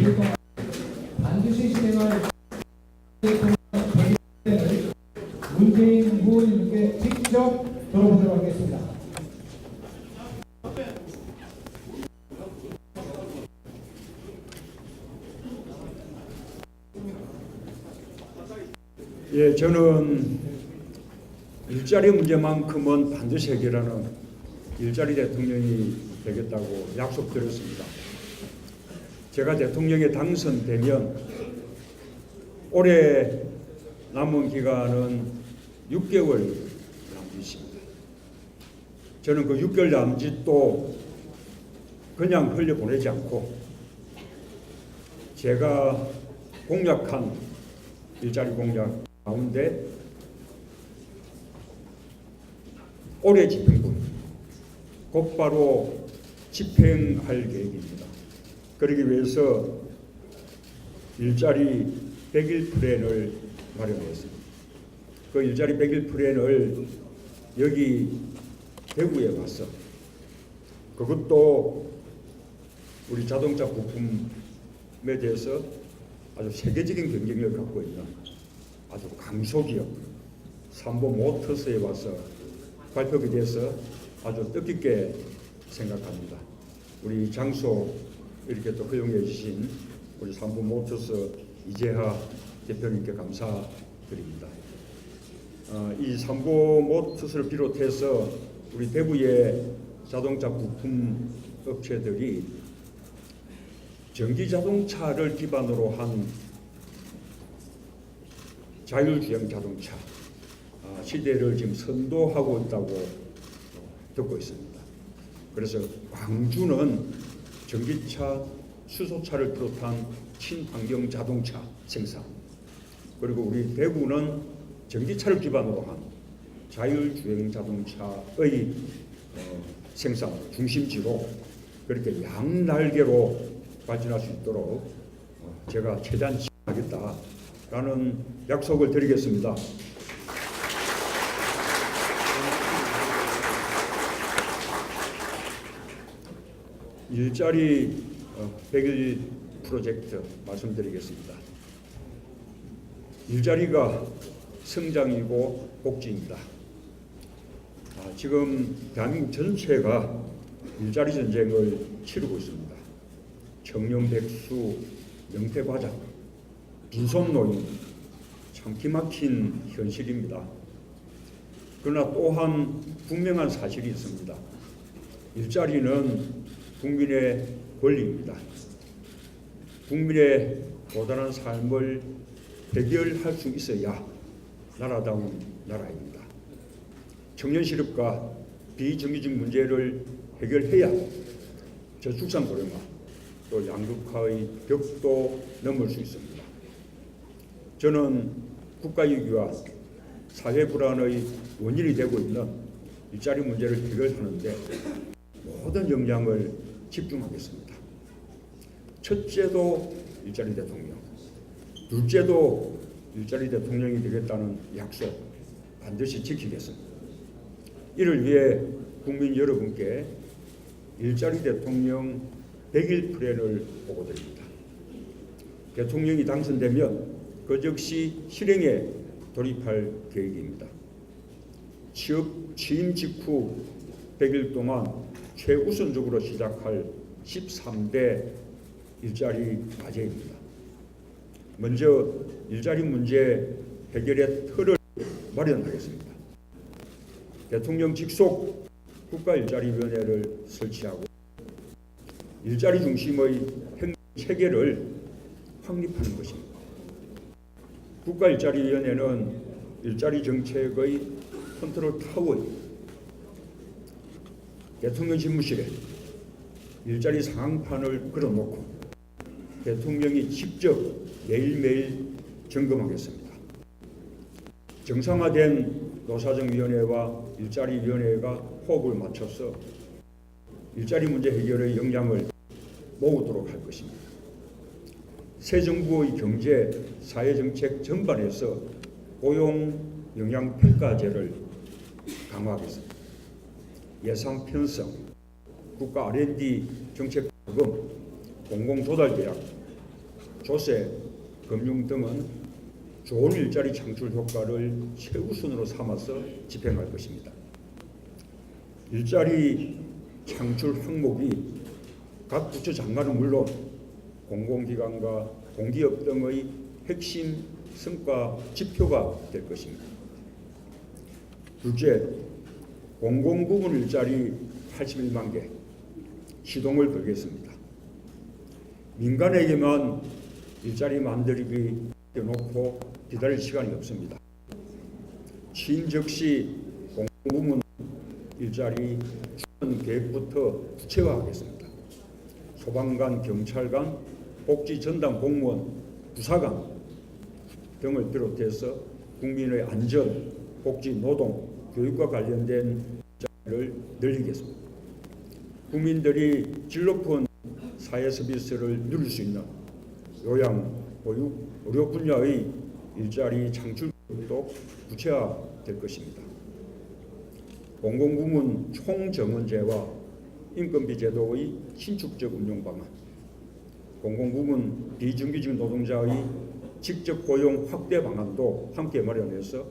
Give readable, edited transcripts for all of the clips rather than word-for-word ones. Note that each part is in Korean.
일주일 동안 반드시 실행할 문재인 후보님께 직접 들어보도록 하겠습니다. 예, 저는 일자리 문제만큼은 반드시 해결하는 일자리 대통령이 되겠다고 약속드렸습니다. 제가 대통령에 당선되면 올해 남은 기간은 6개월 남짓입니다. 저는 그 6개월 남짓도 그냥 흘려보내지 않고 제가 공약한 일자리 공약 가운데 올해 집행분 곧바로 집행할 계획입니다. 그러기 위해서 일자리 100일 플랜을 마련했습니다. 그 일자리 100일 플랜을 여기 대구에 와서 그것도 우리 자동차 부품에 대해서 아주 세계적인 경쟁력을 갖고 있는 아주 강소기업 삼보 모터스에 와서 발표에 대해서 아주 뜻깊게 생각합니다. 우리 장소 이렇게 또 허용해 주신 우리 삼보 모터스 이재하 대표님께 감사드립니다. 이 삼보 모터스를 비롯해서 우리 대구의 자동차 부품 업체들이 전기 자동차를 기반으로 한 자율주행 자동차 시대를 지금 선도하고 있다고 듣고 있습니다. 그래서 광주는 전기차, 수소차를 비롯한 친환경 자동차 생산, 그리고 우리 대구는 전기차를 기반으로 한 자율주행 자동차의 생산 중심지로 그렇게 양날개로 발전할 수 있도록 제가 최대한 지원하겠다라는 약속을 드리겠습니다. 일자리 100일 프로젝트 말씀드리겠습니다. 일자리가 성장이고 복지입니다. 지금 대한민국 전체가 일자리 전쟁을 치르고 있습니다. 청년 백수, 명태과장, 빈손노인, 참 기막힌 현실입니다. 그러나 또한 분명한 사실이 있습니다. 일자리는 국민의 권리입니다. 국민의 고단한 삶을 해결할 수 있어야 나라다운 나라입니다. 청년 실업과 비정규직 문제를 해결해야 저출산 고령화 또 양극화의 벽도 넘을 수 있습니다. 저는 국가위기와 사회 불안의 원인이 되고 있는 일자리 문제를 해결하는데 모든 역량을 집중하겠습니다. 첫째도 일자리 대통령, 둘째도 일자리 대통령이 되겠다는 약속 반드시 지키겠습니다. 이를 위해 국민 여러분께 일자리 대통령 100일 플랜을 보고드립니다. 대통령이 당선되면 그 즉시 실행에 돌입할 계획입니다. 취임 직후 100일 동안 최우선적으로 시작할 13대 일자리 과제입니다. 먼저 일자리 문제 해결의 틀을 마련하겠습니다. 대통령 직속 국가일자리위원회를 설치하고 일자리 중심의 행정 체계를 확립하는 것입니다. 국가일자리위원회는 일자리 정책의 컨트롤 타워입니다. 대통령 집무실에 일자리 상황판을 걸어놓고 대통령이 직접 매일매일 점검하겠습니다. 정상화된 노사정위원회와 일자리위원회가 호흡을 맞춰서 일자리 문제 해결의 역량을 모으도록 할 것입니다. 새 정부의 경제, 사회정책 전반에서 고용 영향평가제를 강화하겠습니다. 예산 편성, 국가 R&D 정책 자금, 공공조달계약, 조세, 금융 등은 좋은 일자리 창출 효과를 최우선으로 삼아서 집행할 것입니다. 일자리 창출 항목이 각 부처 장관은 물론 공공기관과 공기업 등의 핵심 성과 지표가 될 것입니다. 둘째, 공공부문 일자리 81만 개 시동을 걸겠습니다. 민간에게만 일자리 만들기 놓고 기다릴 시간이 없습니다. 취임 즉시 공공부문 일자리 추진 계획부터 구체화하겠습니다. 소방관, 경찰관, 복지 전담 공무원, 부사관 등을 비롯해서 국민의 안전, 복지, 노동, 교육과 관련된 일자리를 늘리겠습니다. 국민들이 질 높은 사회 서비스를 누릴 수 있는 요양, 보육, 의료 분야의 일자리 창출 계획도 구체화될 것입니다. 공공부문 총정원제와 인건비 제도의 신축적 운용 방안, 공공부문 비정규직 노동자의 직접 고용 확대 방안도 함께 마련해서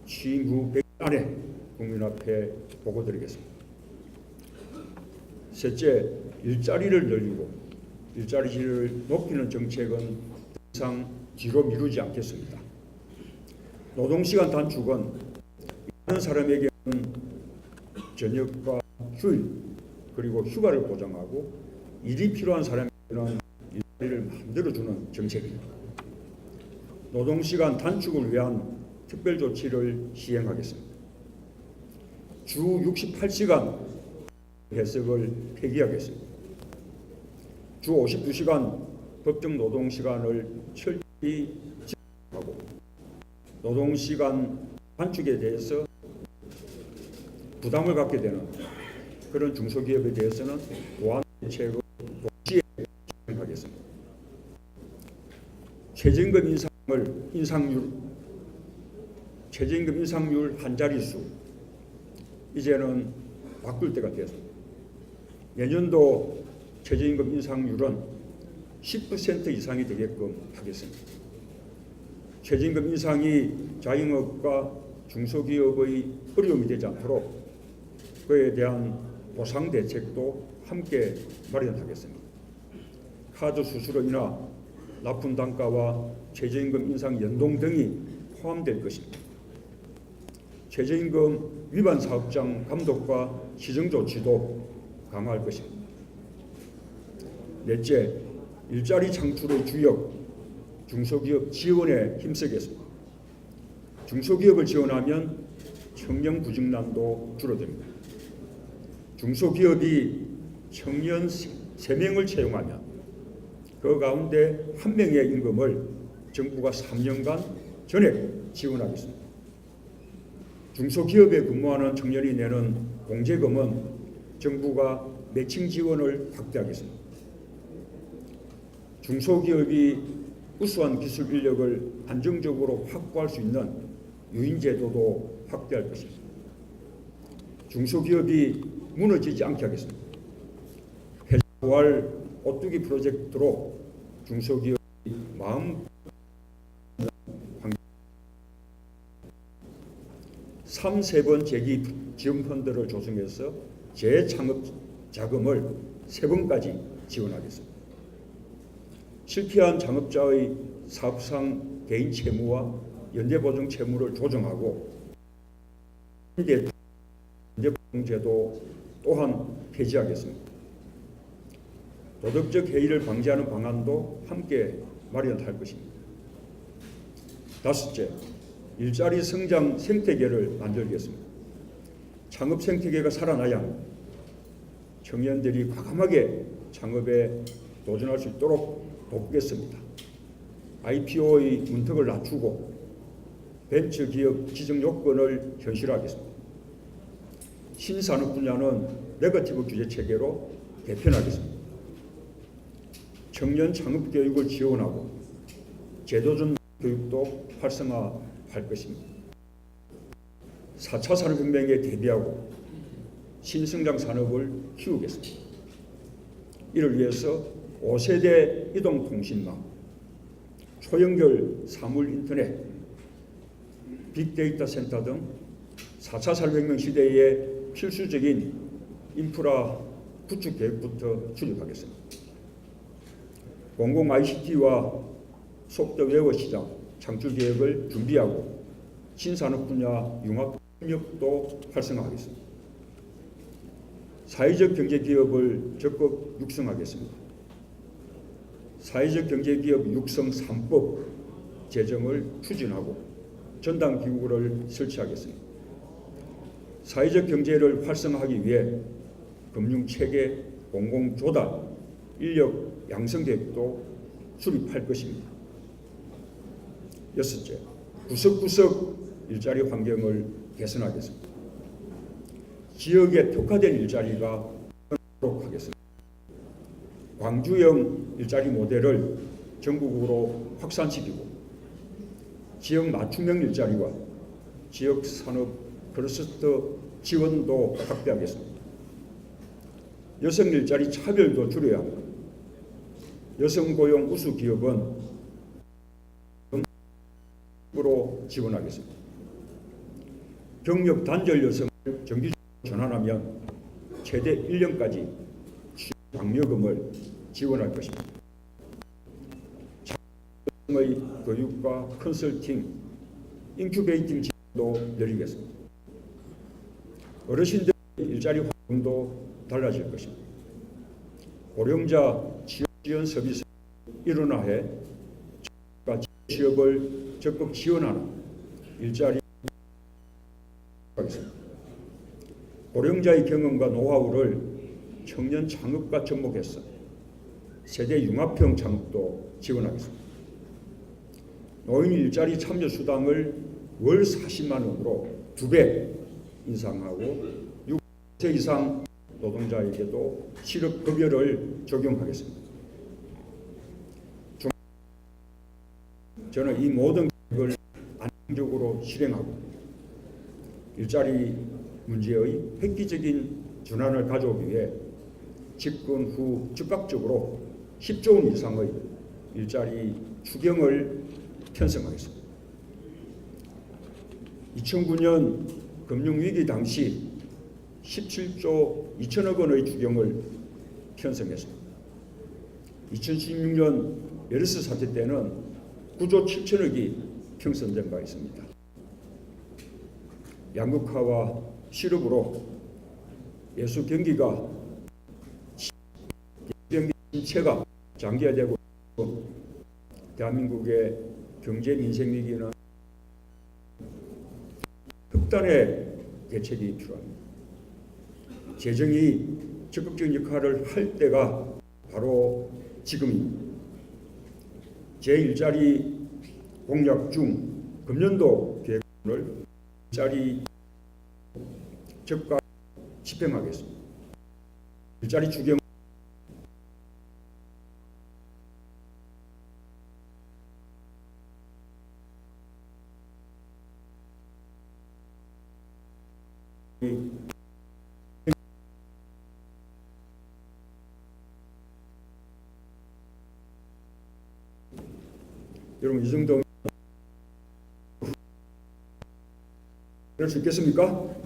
취임 후 100일 안에 국민 앞에 보고드리겠습니다. 셋째, 일자리를 늘리고 일자리 질을 높이는 정책은 더 이상 뒤로 미루지 않겠습니다. 노동시간 단축은 많은 사람에게는 저녁과 휴일 그리고 휴가를 보장하고 일이 필요한 사람에게는 일자리를 만들어주는 정책입니다. 노동시간 단축을 위한 특별조치를 시행하겠습니다. 주 68시간 해석을 폐기하겠습니다. 주 52시간 법정 노동시간을 철저히 지키고 노동시간 단축에 대해서 부담을 갖게 되는 그런 중소기업에 대해서는 보완 대책을 동시에 진행하겠습니다. 최저임금 인상률 한 자릿수 이제는 바꿀 때가 되었습니다. 내년도 최저임금 인상률은 10% 이상이 되게끔 하겠습니다. 최저임금 인상이 자영업과 중소기업의 어려움이 되지 않도록 그에 대한 보상 대책도 함께 마련하겠습니다. 카드 수수료 인하, 납품 단가와 최저임금 인상 연동 등이 포함될 것입니다. 최저임금 위반 사업장 감독과 시정 조치도 강화할 것입니다. 넷째, 일자리 창출의 주역, 중소기업 지원에 힘쓰겠습니다. 중소기업을 지원하면 청년 구직난도 줄어듭니다. 중소기업이 청년 3명을 채용하면 그 가운데 1명의 임금을 정부가 3년간 전액 지원하겠습니다. 중소기업에 근무하는 청년이 내는 공제금은 정부가 매칭 지원을 확대하겠습니다. 중소기업이 우수한 기술 인력을 안정적으로 확보할 수 있는 유인제도도 확대할 것입니다. 중소기업이 무너지지 않게 하겠습니다. 회사 부활 오뚜기 프로젝트로 중소기업이 마음 3번 재기 지원 펀드를 조성해서 재창업 자금을 3번까지 지원하겠습니다. 실패한 창업자의 사업상 개인 채무와 연대보증 채무를 조정하고 연대보증제도 또한 폐지하겠습니다. 도덕적 해이를 방지하는 방안도 함께 마련할 것입니다. 다섯째, 일자리 성장 생태계를 만들겠습니다. 창업 생태계가 살아나야 청년들이 과감하게 창업에 도전할 수 있도록 돕겠습니다. IPO의 문턱을 낮추고 벤처기업 지정 요건을 현실화하겠습니다. 신산업 분야는 네거티브 규제체계로 개편하겠습니다. 청년 창업 교육을 지원하고 제도전 교육도 활성화할 것입니다. 4차 산업혁명에 대비하고 신성장 산업을 키우겠습니다. 이를 위해서 5세대 이동통신망, 초연결 사물 인터넷, 빅데이터 센터 등 4차 산업혁명 시대의 필수적인 인프라 구축 계획부터 수립하겠습니다. 공공 ICT와 소프트웨어 시장 창출 계획을 준비하고 신산업 분야 융합 협력도 활성화하겠습니다. 사회적 경제기업을 적극 육성하겠습니다. 사회적 경제기업 육성 3법 제정을 추진하고 전담기구를 설치하겠습니다. 사회적 경제를 활성화하기 위해 금융체계 공공조달, 인력 양성 계획도 수립할 것입니다. 여섯째, 구석구석 일자리 환경을 개선하겠습니다. 지역에 특화된 일자리가 늘어나도록 하겠습니다. 광주형 일자리 모델을 전국으로 확산시키고 지역 맞춤형 일자리와 지역 산업 클러스터 지원도 확대하겠습니다. 여성 일자리 차별도 줄여야 합니다. 여성 고용 우수 기업은 으로 지원하겠습니다. 경력 단절 여성을 정규직으로 전환하면 최대 1년까지 장려금을 지원할 것입니다. 여성의 교육과 컨설팅, 인큐베이팅 지원도 열리겠습니다. 어르신들의 일자리 환경도 달라질 것입니다. 고령자 지원 서비스 일원화해 취업을 적극 지원하는 일자리 하겠습니다. 고령자의 경험과 노하우를 청년 창업과 접목해서 세대 융합형 창업도 지원하겠습니다. 노인 일자리 참여 수당을 월 40만 원으로 2배 인상하고 60세 이상 노동자에게도 실업급여를 적용하겠습니다. 저는 이 모든 계획을 안정적으로 실행하고 일자리 문제의 획기적인 전환을 가져오기 위해 집권 후 즉각적으로 10조 원 이상의 일자리 추경을 편성하겠습니다. 2009년 금융위기 당시 17조 2천억 원의 추경을 편성했습니다. 2016년 메르스 사태 때는 9조 7천억이 편성된 바 있습니다. 양극화와 실업으로 예수 경기가 경기 침체가 장기화되고 대한민국의 경제 민생 위기는 극단의 대책이 필요합니다. 재정이 적극적인 역할을 할 때가 바로 지금입니다. 제1자리 공약 중 금년도 계획을 일자리 적극 집행하겠습니다. 일자리 추경 여러분 이 정도 할 수 있겠습니까?